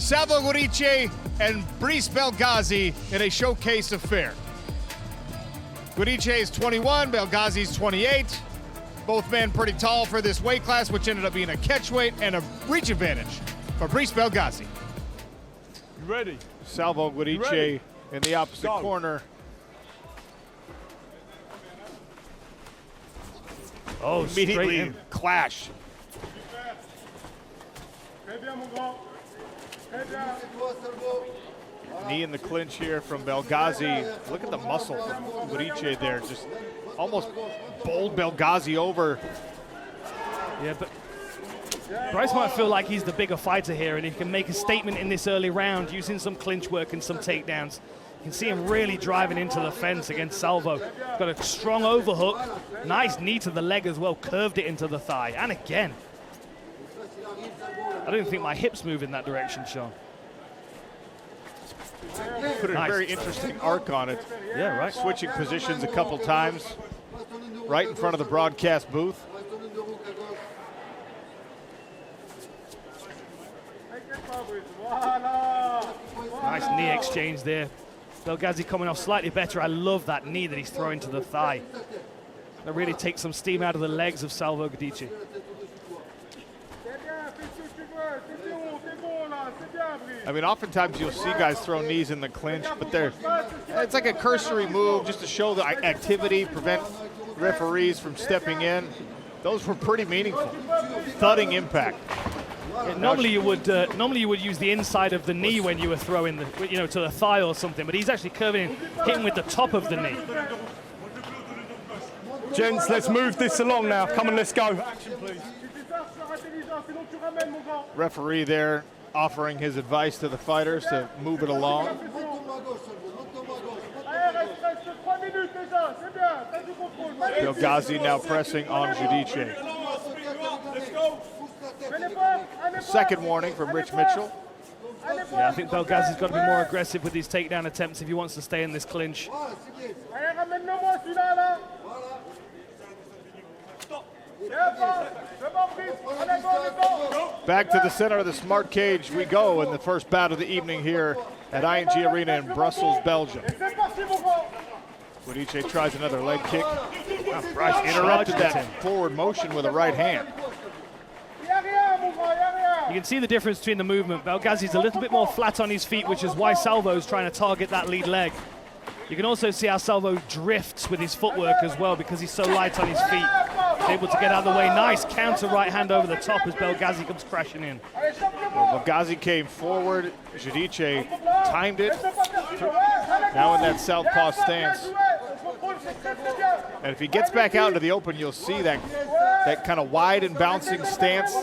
Salvo Giudice and Brice Belghazi in a showcase affair. Giudice is 21, Belghazi is 28. Both men pretty tall for this weight class, which ended up being a catch weight and a reach advantage for Brice Belghazi. You ready? Salvo Giudice in the opposite corner. Oh, immediately clash. Knee in the clinch here from Belghazi. Look at the muscle from Giudice there. Just almost bowled Belghazi over. Yeah, but Brice might feel like he's the bigger fighter here, and he can make a statement in this early round using some clinch work and some takedowns. You can see him really driving into the fence against Salvo. Got a strong overhook, nice knee to the leg as well, curved it into the thigh, and again. I don't think my hips move in that direction, Sean. Put a very interesting arc on it. Yeah, right. Switching positions a couple times, right in front of the broadcast booth. Nice knee exchange there. Belghazi coming off slightly better. I love that knee that he's throwing to the thigh. That really takes some steam out of the legs of Salvo Giudice. I mean, oftentimes you'll see guys throw knees in the clinch, but it's like a cursory move just to show the activity, prevent referees from stepping in. Those were pretty meaningful. Thudding impact. Yeah, normally you would use the inside of the knee when you were throwing the, to the thigh or something, but he's actually curving, hitting with the top of the knee. Gents, let's move this along now. Come on, let's go. Action, please. Referee there offering his advice to the fighters to move it along. Belghazi now pressing on Giudice. Second warning from Rich Mitchell. Yeah, I think Belghazi's got to be more aggressive with these takedown attempts if he wants to stay in this clinch. Back to the center of the smart cage we go in the first bout of the evening here at ING Arena in Brussels, Belgium. Giudice tries another leg kick. Brice interrupted that forward motion with a right hand. You can see the difference between the movement. Belghazi's a little bit more flat on his feet, which is why Salvo's trying to target that lead leg. You can also see how Salvo drifts with his footwork as well because he's so light on his feet. He's able to get out of the way. Nice counter right hand over the top as Belghazi comes crashing in. Well, Belghazi came forward. Giudice timed it. Now in that southpaw stance. And if he gets back out into the open, you'll see that kind of wide and bouncing stance.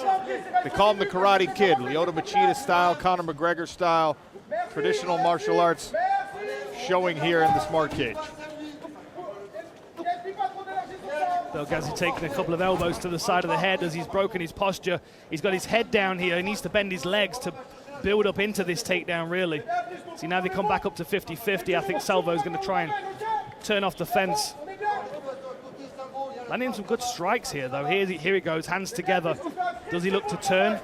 They call him the Karate Kid, Lyoto Machida style, Conor McGregor style, traditional martial arts showing here in the smart cage. Belghazi taking a couple of elbows to the side of the head as he's broken his posture. He's got his head down here. He needs to bend his legs to build up into this takedown, really. See, now they come back up to 50-50. I think Salvo's going to try and turn off the fence. Landing some good strikes here, though. Here he goes, hands together. Does he look to turn?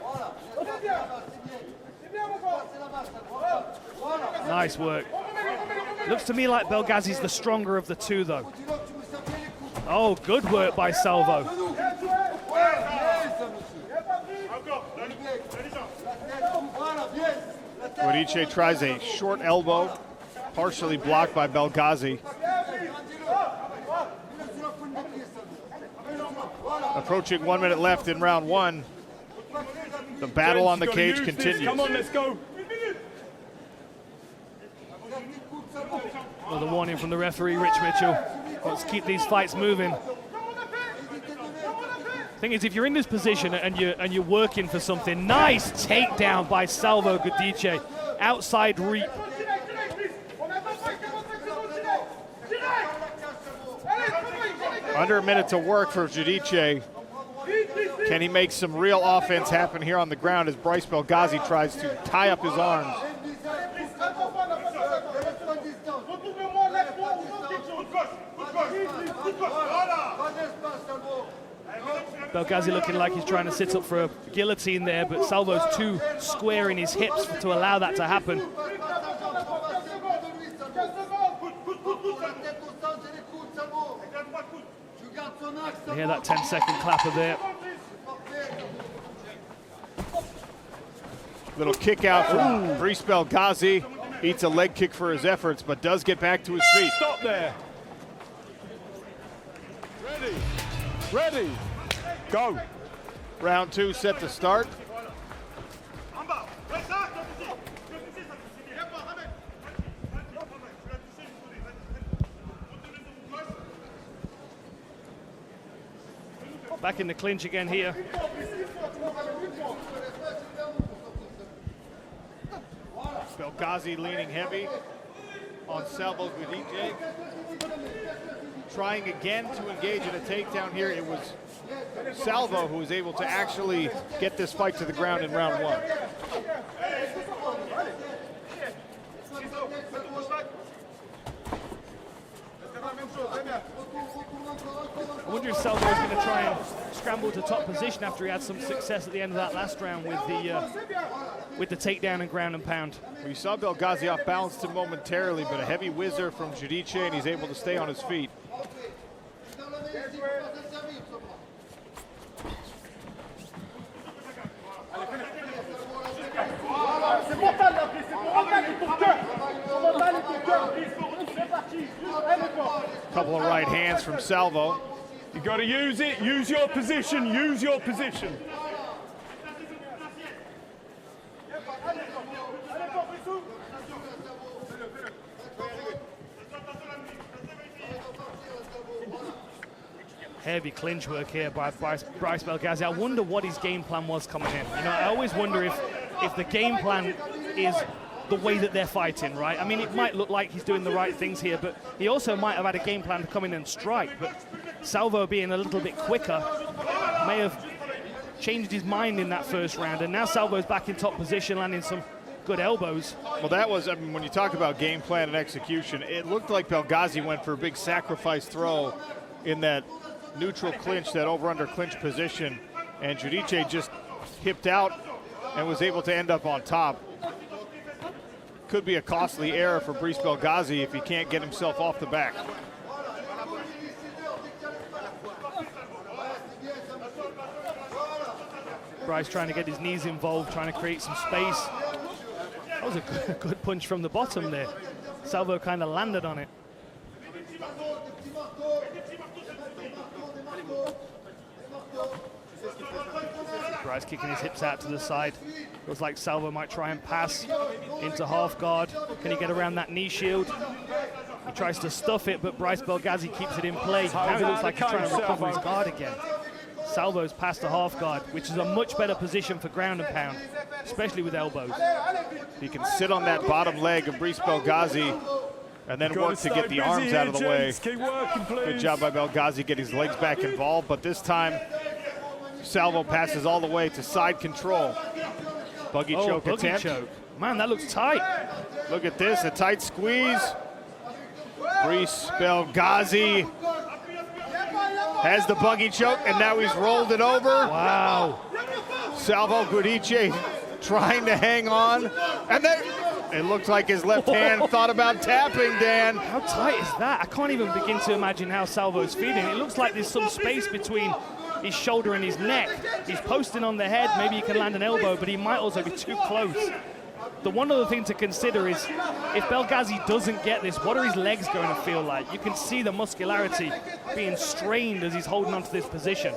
Nice work. Looks to me like Belghazi's the stronger of the two, though. Oh, good work by Salvo. Giudice tries a short elbow, partially blocked by Belghazi. Approaching 1 minute left in round one. The battle on the cage continues. Come on, let's go. Well, the warning from the referee, Rich Mitchell. Let's keep these fights moving. Thing is, if you're in this position and you're working for something, nice takedown by Salvo Giudice. Outside reap. Under a minute to work for Giudice. Can he make some real offense happen here on the ground as Brice Belghazi tries to tie up his arms? Belghazi looking like he's trying to sit up for a guillotine there, but Salvo's too square in his hips to allow that to happen. You hear that 10-second clapper there. Little kick out from Brice Belghazi. Eats a leg kick for his efforts, but does get back to his feet. Stop there. Ready. Go. Round 2 set to start. Back in the clinch again here. Belghazi leaning heavy on Salvo Giudice. Trying again to engage in a takedown here. It was Salvo who was able to actually get this fight to the ground in round 1. I wonder if Salvo is going to try and scramble to top position after he had some success at the end of that last round with the takedown and ground and pound. We saw Belghazi off balanced him momentarily, but a heavy whizzer from Giudice, and he's able to stay on his feet. Couple of right hands from Salvo. You got to use it. Use your position. Use your position. Heavy clinch work here by Brice Belghazi. I wonder what his game plan was coming in. You know, I always wonder if the game plan is the way that they're fighting, right? I mean, it might look like he's doing the right things here, but he also might have had a game plan to come in and strike. But Salvo being a little bit quicker may have changed his mind in that first round. And now Salvo's back in top position, landing some good elbows. Well, that was, I mean, when you talk about game plan and execution, it looked like Belghazi went for a big sacrifice throw in that neutral clinch, that over-under clinch position, and Giudice just hipped out and was able to end up on top. Could be a costly error for Brice Belghazi if he can't get himself off the back. Brice trying to get his knees involved, trying to create some space. That was a good punch from the bottom there. Salvo kind of landed on it. Brice kicking his hips out to the side. Looks like Salvo might try and pass into half guard. Can he get around that knee shield? He tries to stuff it, but Brice Belghazi keeps it in play. Now he looks like he's trying to recover his guard again. Salvo's past the half guard, which is a much better position for ground and pound, especially with elbows. He can sit on that bottom leg of Brice Belghazi and then work to get the arms out of the way. Good job by Belghazi, get his legs back involved, but this time Salvo passes all the way to side control. Buggy choke attempt. Choke. Man, that looks tight. Look at this, a tight squeeze. Brice Belghazi has the buggy choke, and now he's rolled it over. Wow. Salvo Giudice trying to hang on, and then it looks like his left hand thought about tapping, Dan. How tight is that? I can't even begin to imagine how Salvo's feeling. It looks like there's some space between his shoulder and his neck. He's posting on the head, maybe he can land an elbow, but he might also be too close. The one other thing to consider is if Belghazi doesn't get this, what are his legs going to feel like? You can see the muscularity being strained as he's holding onto this position.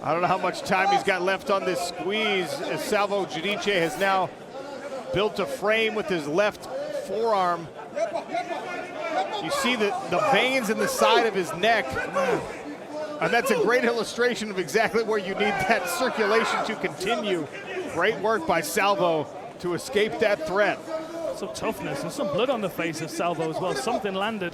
I don't know how much time he's got left on this squeeze, as Salvo Giudice has now built a frame with his left forearm. You see the veins in the side of his neck. And that's a great illustration of exactly where you need that circulation to continue. Great work by Salvo to escape that threat. Some toughness and some blood on the face of Salvo as well. Something landed.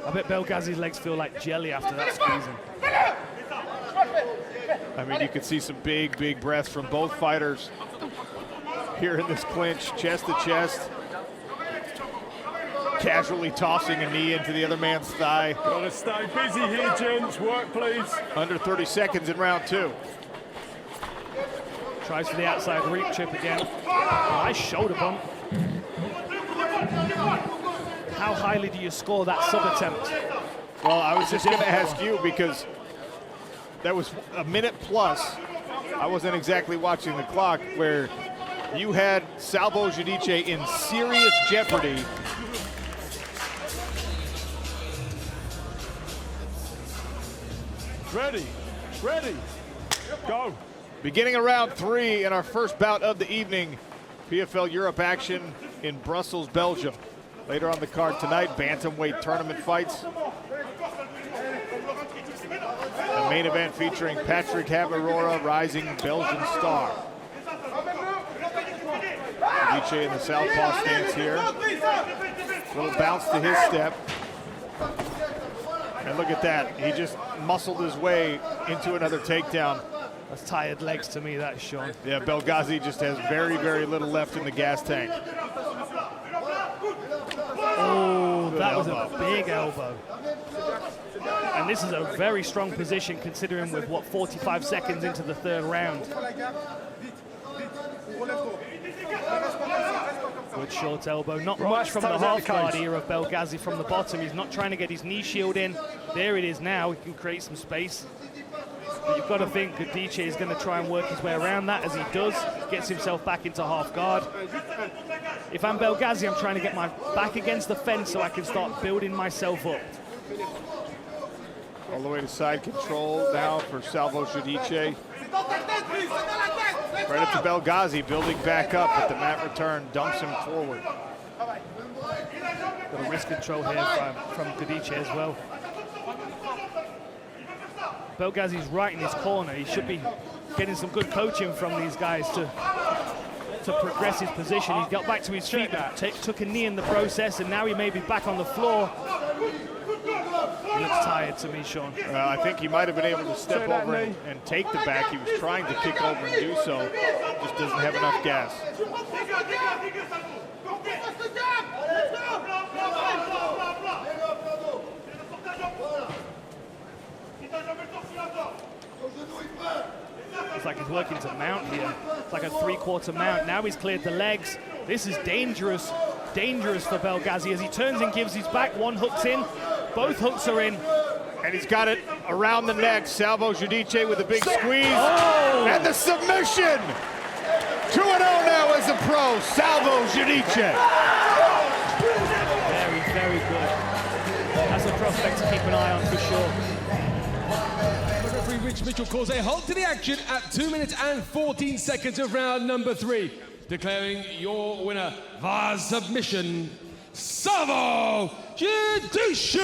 I bet Belghazi's legs feel like jelly after that squeezing. I mean, you could see some big breaths from both fighters. here in this clinch, chest to chest. Casually tossing a knee into the other man's thigh. Gotta stay busy here, gents. Work, please. Under 30 seconds in round 2. Tries for the outside reap chip again. Nice shoulder bump. How highly do you score that sub attempt? Well, I was just going to ask you because that was a minute plus. I wasn't exactly watching the clock, where you had Salvo Giudice in serious jeopardy. Ready, ready, go. Beginning of round 3 in our first bout of the evening. PFL Europe action in Brussels, Belgium. Later on the card tonight, bantamweight tournament fights. The main event featuring 𝗘𝗨𝗥𝗢𝗣𝗘, rising Belgian star. Giudice in the southpaw stance here. Little bounce to his step. And look at that, he just muscled his way into another takedown. That's tired legs to me, that, Sean. Yeah, Belghazi just has very, very little left in the gas tank. Oh, that was a big elbow. And this is a very strong position considering with, what, 45 seconds into the 3rd round. Good short elbow. Not much from the half guard here of Belghazi from the bottom. He's not trying to get his knee shield in. There it is now. He can create some space. But you've got to think Giudice is going to try and work his way around that. As he does, gets himself back into half guard. If I'm Belghazi, I'm trying to get my back against the fence so I can start building myself up. All the way to side control now for Salvo Giudice. Right up to Belghazi, building back up, but the mat return dumps him forward. Got a wrist control here from Giudice as well. Belghazi's right in his corner. He should be getting some good coaching from these guys to progress his position. He got back to his feet, but took a knee in the process, and now he may be back on the floor. He looks tired to me, Sean. I think he might have been able to step over and take the back. He was trying to kick over and do so. Just doesn't have enough gas. It's like he's working to mount here. It's like a 3/4 mount. Now he's cleared the legs. This is dangerous, dangerous for Belghazi as he turns and gives his back. One hook's in, both hooks are in. And he's got it around the neck. Salvo Giudice with a big squeeze. Oh. And the submission! 2-0 now as a pro, Salvo Giudice. Very, very good. That's a prospect to keep an eye on for sure. Referee Rich Mitchell calls a halt to the action at 2 minutes and 14 seconds of round number 3. Declaring your winner via submission, Salvo Giudice!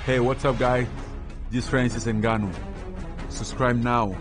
Hey, what's up, guy? This is Francis Ngannou. Subscribe now.